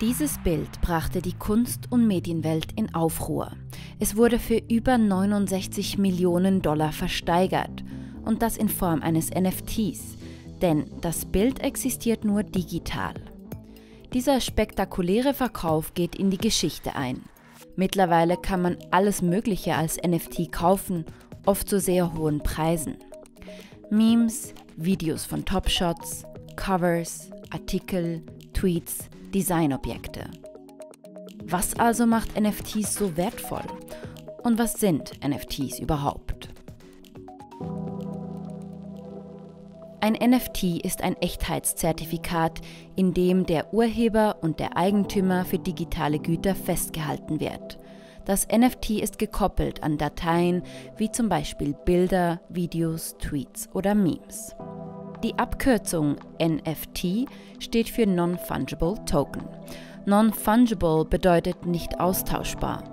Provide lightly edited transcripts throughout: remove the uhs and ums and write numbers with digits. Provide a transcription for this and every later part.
Dieses Bild brachte die Kunst- und Medienwelt in Aufruhr. Es wurde für über 69 Millionen Dollar versteigert und das in Form eines NFTs, denn das Bild existiert nur digital. Dieser spektakuläre Verkauf geht in die Geschichte ein. Mittlerweile kann man alles Mögliche als NFT kaufen, oft zu sehr hohen Preisen. Memes, Videos von Top-Shots, Covers, Artikel, Tweets, Designobjekte. Was also macht NFTs so wertvoll? Und was sind NFTs überhaupt? Ein NFT ist ein Echtheitszertifikat, in dem der Urheber und der Eigentümer für digitale Güter festgehalten wird. Das NFT ist gekoppelt an Dateien wie zum Beispiel Bilder, Videos, Tweets oder Memes. Die Abkürzung NFT steht für Non-Fungible Token. Non-Fungible bedeutet nicht austauschbar.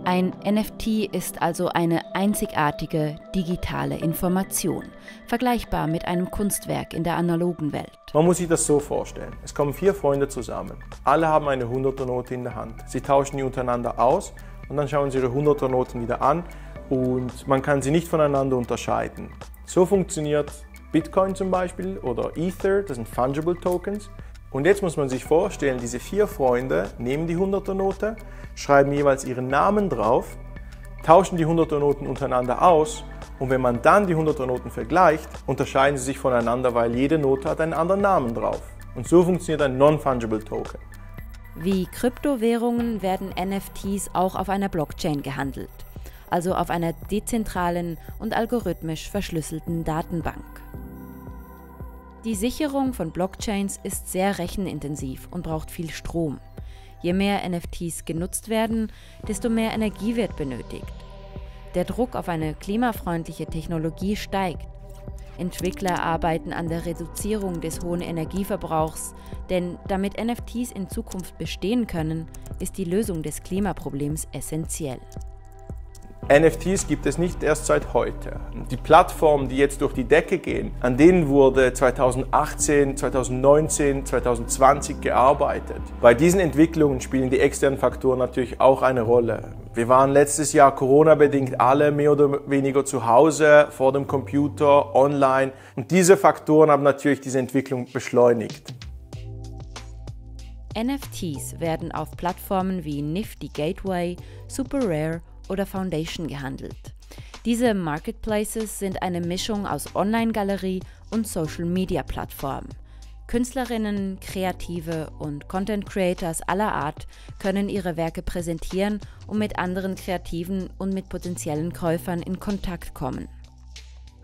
Ein NFT ist also eine einzigartige digitale Information, vergleichbar mit einem Kunstwerk in der analogen Welt. Man muss sich das so vorstellen. Es kommen 4 Freunde zusammen. Alle haben eine 100er-Note in der Hand. Sie tauschen die untereinander aus und dann schauen sie ihre 100er-Noten wieder an und man kann sie nicht voneinander unterscheiden. So funktioniert Bitcoin zum Beispiel oder Ether, das sind Fungible Tokens. Und jetzt muss man sich vorstellen, diese 4 Freunde nehmen die 100er-Note, schreiben jeweils ihren Namen drauf, tauschen die 100er-Noten untereinander aus und wenn man dann die 100er-Noten vergleicht, unterscheiden sie sich voneinander, weil jede Note hat einen anderen Namen drauf. Und so funktioniert ein Non-Fungible Token. Wie Kryptowährungen werden NFTs auch auf einer Blockchain gehandelt, also auf einer dezentralen und algorithmisch verschlüsselten Datenbank. Die Sicherung von Blockchains ist sehr rechenintensiv und braucht viel Strom. Je mehr NFTs genutzt werden, desto mehr Energie wird benötigt. Der Druck auf eine klimafreundliche Technologie steigt. Entwickler arbeiten an der Reduzierung des hohen Energieverbrauchs, denn damit NFTs in Zukunft bestehen können, ist die Lösung des Klimaproblems essentiell. NFTs gibt es nicht erst seit heute. Die Plattformen, die jetzt durch die Decke gehen, an denen wurde 2018, 2019, 2020 gearbeitet. Bei diesen Entwicklungen spielen die externen Faktoren natürlich auch eine Rolle. Wir waren letztes Jahr Corona-bedingt alle mehr oder weniger zu Hause, vor dem Computer, online. Und diese Faktoren haben natürlich diese Entwicklung beschleunigt. NFTs werden auf Plattformen wie Nifty Gateway, SuperRare oder Foundation gehandelt. Diese Marketplaces sind eine Mischung aus Online-Galerie und Social-Media-Plattform. Künstlerinnen, Kreative und Content-Creators aller Art können ihre Werke präsentieren und mit anderen Kreativen und mit potenziellen Käufern in Kontakt kommen.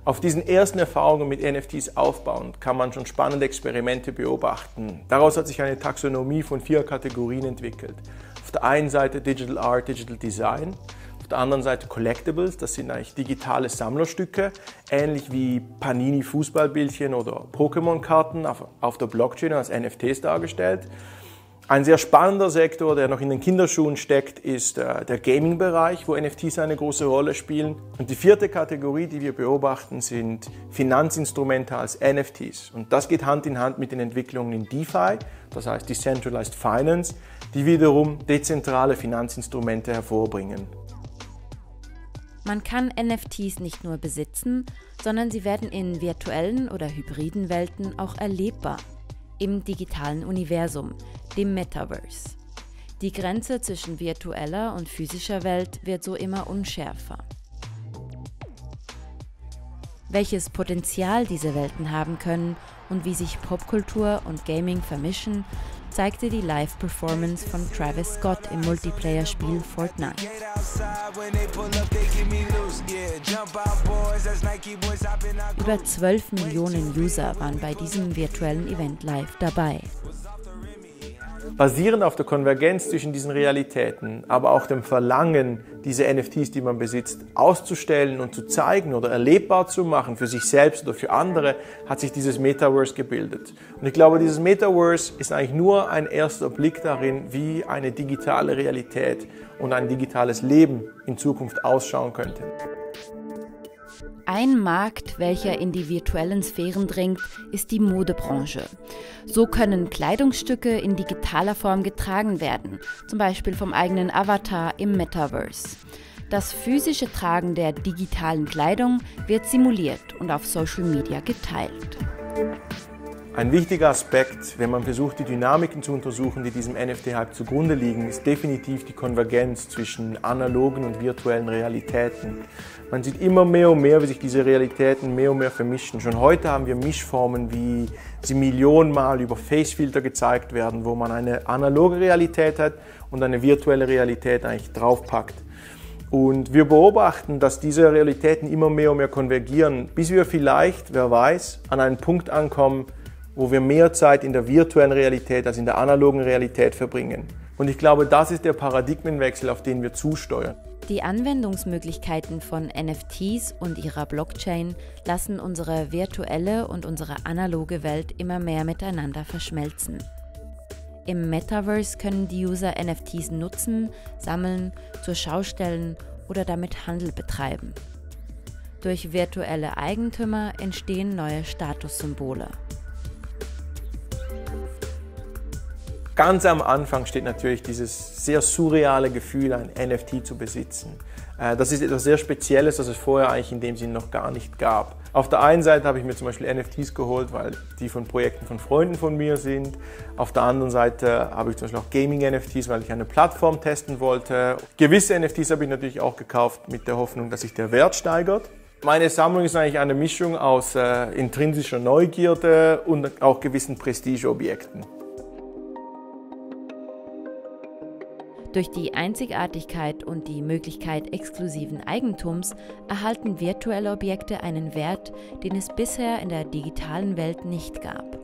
Auf diesen ersten Erfahrungen mit NFTs aufbauend kann man schon spannende Experimente beobachten. Daraus hat sich eine Taxonomie von 4 Kategorien entwickelt. Auf der einen Seite Digital Art, Digital Design, auf der anderen Seite Collectibles, das sind eigentlich digitale Sammlerstücke, ähnlich wie Panini-Fußballbildchen oder Pokémon-Karten auf der Blockchain als NFTs dargestellt. Ein sehr spannender Sektor, der noch in den Kinderschuhen steckt, ist der Gaming-Bereich, wo NFTs eine große Rolle spielen. Und die 4. Kategorie, die wir beobachten, sind Finanzinstrumente als NFTs. Und das geht Hand in Hand mit den Entwicklungen in DeFi, das heißt Decentralized Finance, die wiederum dezentrale Finanzinstrumente hervorbringen. Man kann NFTs nicht nur besitzen, sondern sie werden in virtuellen oder hybriden Welten auch erlebbar. Im digitalen Universum, dem Metaverse. Die Grenze zwischen virtueller und physischer Welt wird so immer unschärfer. Welches Potenzial diese Welten haben können und wie sich Popkultur und Gaming vermischen, zeigte die Live-Performance von Travis Scott im Multiplayer-Spiel Fortnite. Über 12 Millionen User waren bei diesem virtuellen Event live dabei. Basierend auf der Konvergenz zwischen diesen Realitäten, aber auch dem Verlangen, diese NFTs, die man besitzt, auszustellen und zu zeigen oder erlebbar zu machen für sich selbst oder für andere, hat sich dieses Metaverse gebildet. Und ich glaube, dieses Metaverse ist eigentlich nur ein erster Blick darin, wie eine digitale Realität und ein digitales Leben in Zukunft ausschauen könnte. Ein Markt, welcher in die virtuellen Sphären dringt, ist die Modebranche. So können Kleidungsstücke in digitaler Form getragen werden, zum Beispiel vom eigenen Avatar im Metaverse. Das physische Tragen der digitalen Kleidung wird simuliert und auf Social Media geteilt. Ein wichtiger Aspekt, wenn man versucht, die Dynamiken zu untersuchen, die diesem NFT-Hype zugrunde liegen, ist definitiv die Konvergenz zwischen analogen und virtuellen Realitäten. Man sieht immer mehr und mehr, wie sich diese Realitäten mehr und mehr vermischen. Schon heute haben wir Mischformen, wie sie millionenmal über Facefilter gezeigt werden, wo man eine analoge Realität hat und eine virtuelle Realität eigentlich draufpackt. Und wir beobachten, dass diese Realitäten immer mehr und mehr konvergieren, bis wir vielleicht, wer weiß, an einen Punkt ankommen, wo wir mehr Zeit in der virtuellen Realität als in der analogen Realität verbringen. Und ich glaube, das ist der Paradigmenwechsel, auf den wir zusteuern. Die Anwendungsmöglichkeiten von NFTs und ihrer Blockchain lassen unsere virtuelle und unsere analoge Welt immer mehr miteinander verschmelzen. Im Metaverse können die User NFTs nutzen, sammeln, zur Schau stellen oder damit Handel betreiben. Durch virtuelle Eigentümer entstehen neue Statussymbole. Ganz am Anfang steht natürlich dieses sehr surreale Gefühl, ein NFT zu besitzen. Das ist etwas sehr Spezielles, das es vorher eigentlich in dem Sinne noch gar nicht gab. Auf der einen Seite habe ich mir zum Beispiel NFTs geholt, weil die von Projekten von Freunden von mir sind. Auf der anderen Seite habe ich zum Beispiel auch Gaming-NFTs, weil ich eine Plattform testen wollte. Gewisse NFTs habe ich natürlich auch gekauft mit der Hoffnung, dass sich der Wert steigert. Meine Sammlung ist eigentlich eine Mischung aus intrinsischer Neugierde und auch gewissen Prestigeobjekten. Durch die Einzigartigkeit und die Möglichkeit exklusiven Eigentums erhalten virtuelle Objekte einen Wert, den es bisher in der digitalen Welt nicht gab.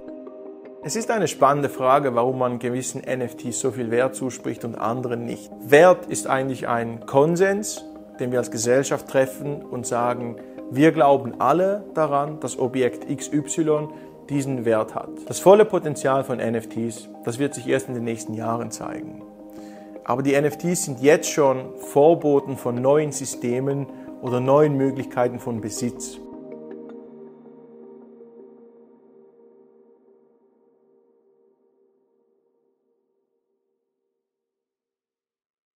Es ist eine spannende Frage, warum man gewissen NFTs so viel Wert zuspricht und anderen nicht. Wert ist eigentlich ein Konsens, den wir als Gesellschaft treffen und sagen, wir glauben alle daran, dass Objekt XY diesen Wert hat. Das volle Potenzial von NFTs, das wird sich erst in den nächsten Jahren zeigen. Aber die NFTs sind jetzt schon Vorboten von neuen Systemen oder neuen Möglichkeiten von Besitz.